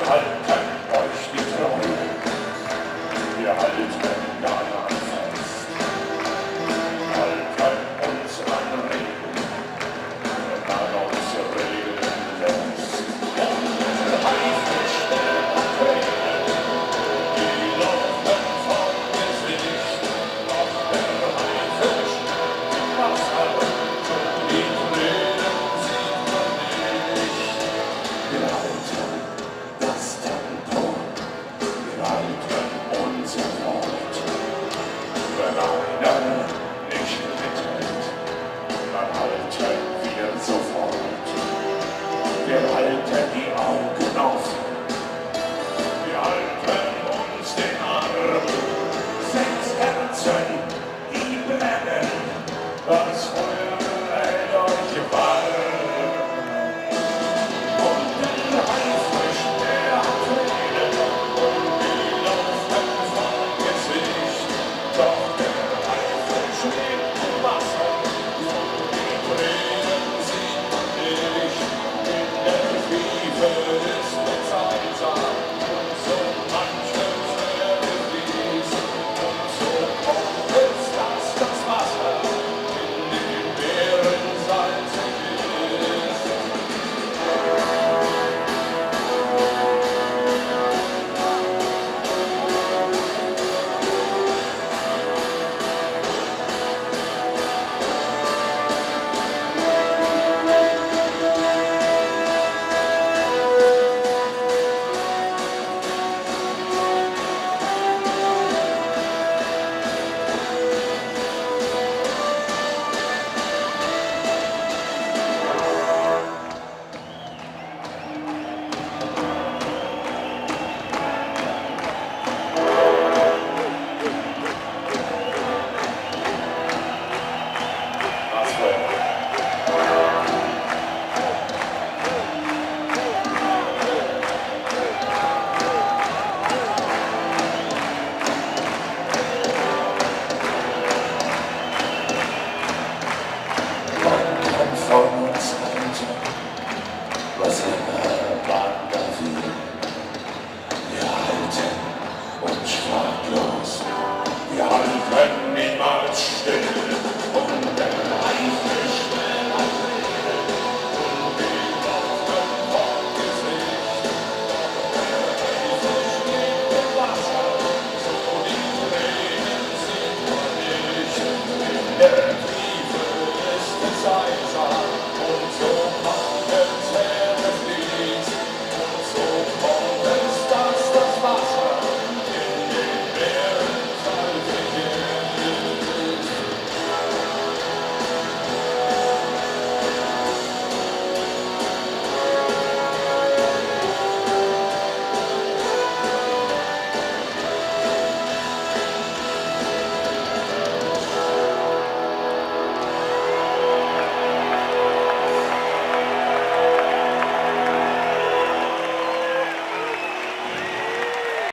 halten euch die Treue, wir halten daran fest, halten uns an Reden, wenn man uns reden lässt. Unsere Haifisch und Tränen, die laufen vom Gesicht, doch der Haifisch im Wasser, die Tränen sieht man nicht. Wir halten das Tempo, wir halten unser Wort. Wenn einer nicht mithält, dann halten wir sofort. Wir halten die Augen